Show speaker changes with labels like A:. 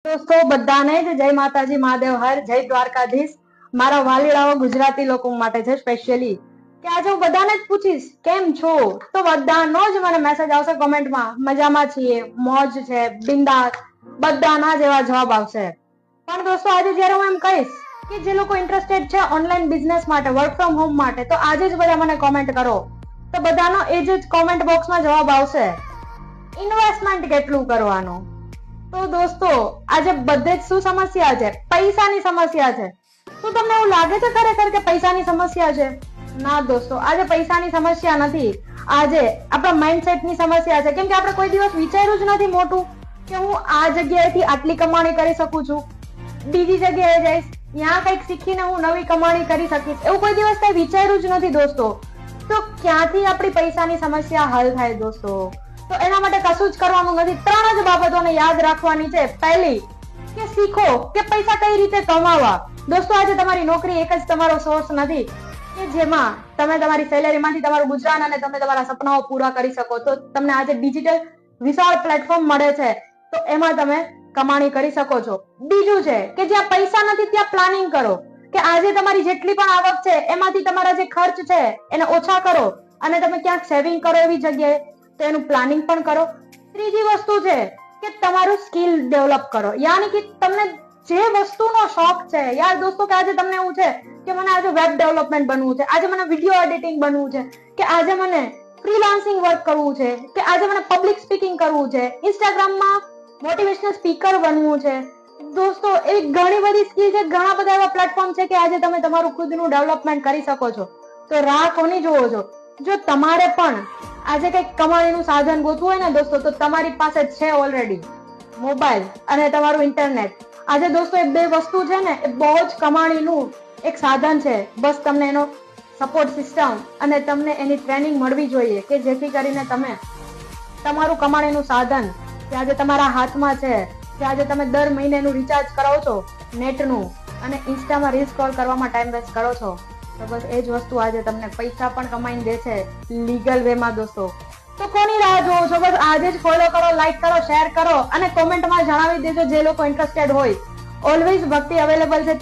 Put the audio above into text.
A: દોસ્તો બધાને જ જય માતાજી મહાદેવ હર જય દ્વારકાધીશ. મારા વાલીડાઓ ગુજરાતી લોકો માટે છે સ્પેશિયલી કે આજે હું બધાને જ પૂછીશ કેમ છો, તો બધાનો જ મને મેસેજ આવશે કોમેન્ટમાં મજામાં છીએ, મોજ છે, બિંદાસ, બધાના જ એવા જવાબ આવશે. પણ દોસ્તો આજે જ્યારે હું એમ કહીશ કે જે લોકો ઇન્ટરેસ્ટેડ છે ઓનલાઈન બિઝનેસ માટે, વર્ક ફ્રોમ હોમ માટે, તો આજે જ બધા મને કોમેન્ટ કરો તો બધાનો એ જ કોમેન્ટ બોક્સમાં જવાબ આવશે ઇન્વેસ્ટમેન્ટ કેટલું કરવાનું. તો દોસ્તો આજે બધે જ શું સમસ્યા છે? પૈસાની સમસ્યા છે. શું તમને એવું લાગે છે ખરેખર કે પૈસાની સમસ્યા છે? ના દોસ્તો, આજે પૈસાની સમસ્યા નથી, આજે આપણા માઇન્ડસેટની સમસ્યા છે. કેમ કે આપણે કોઈ દિવસ વિચાર્યું જ નથી મોટું કે હું આ જગ્યાએથી આટલી કમાણી કરી શકું છું, બીજી જગ્યાએ જઈશ, ત્યાં કંઈક શીખીને હું નવી કમાણી કરી શકીશ, એવું કોઈ દિવસ કઈ વિચાર્યું જ નથી દોસ્તો. તો ક્યાંથી આપણી પૈસાની સમસ્યા હલ થાય દોસ્તો? તો એના માટે કશું જ કરવાનું નથી. 3 જ બાબતોને યાદ રાખવાની છે. પહેલી કે શીખો કે પૈસા કઈ રીતે કમાવા. દોસ્તો આજે તમારી નોકરી એક જ તમારો સોર્સ નથી કે જેમાં તમે તમારી સેલેરીમાંથી તમારું ગુજરાન અને તમે તમારા સપનાઓ પૂરા કરી શકો. તો તમને આજે ડિજિટલ વિશાળ પ્લેટફોર્મ મળે છે, તો એમાં તમે કમાણી કરી શકો છો. બીજું છે કે જ્યાં પૈસા નથી ત્યાં પ્લાનિંગ કરો કે આજે તમારી જેટલી પણ આવક છે એમાંથી તમારા જે ખર્ચ છે એને ઓછા કરો અને તમે ક્યાંક સેવિંગ કરો એવી જગ્યાએ, તો એનું પ્લાનિંગ પણ કરો. ત્રીજી વસ્તુ છે કે તમારું સ્કિલ ડેવલપ કરો, યાની કે તમને જે વસ્તુનો શોખ છે. યાર દોસ્તો કે આજે તમને એવું છે કે મને આજે વેબ ડેવલપમેન્ટ બનવું છે, આજે મને વિડિયો એડિટિંગ બનવું છે, કે આજે મને ફ્રીલાન્સિંગ વર્ક કરવું છે, કે આજે મને પબ્લિક સ્પીકિંગ કરવું છે, ઇન્સ્ટાગ્રામમાં મોટિવેશનલ સ્પીકર બનવું છે. દોસ્તો એવી ઘણી બધી સ્કિલ છે, ઘણા બધા એવા પ્લેટફોર્મ છે કે આજે તમે તમારું ખુદનું ડેવલપમેન્ટ કરી શકો છો. તો રાહ કોની જોવો છો? જો તમારે પણ આજે કંઈક કમાણીનું સાધન ગોતવું હોય ને દોસ્તો, તો તમારી પાસે છે ઓલરેડી મોબાઈલ અને તમારું ઇન્ટરનેટ. આજે દોસ્તો એ બે વસ્તુ છે ને એ બહુ જ કમાણીનું એક સાધન છે. બસ તમને એનો સપોર્ટ સિસ્ટમ અને તમને એની ટ્રેનિંગ મળવી જોઈએ કે જેથી કરીને તમે તમારું કમાણીનું સાધન કે આજે તમારા હાથમાં છે, કે આજે તમે દર મહિનેનું રિચાર્જ કરાવો છો નેટનું અને ઇન્સ્ટામાં રીલ સ્ક્રોલ કરવામાં ટાઈમ વેસ્ટ કરો છો, તો બસ એ જ વસ્તુ આજે તમને પૈસા પણ કમાઈને દે છે લીગલ વેમાં દોસ્તો. તો કોની રાહ જોવો છો? બસ આજે જ ફોલો કરો, લાઈક કરો, શેર કરો અને કોમેન્ટમાં જણાવી દેજો જે લોકો ઇન્ટરેસ્ટેડ હોય. ઓલવેઝ ભક્તિ અવેલેબલ છે.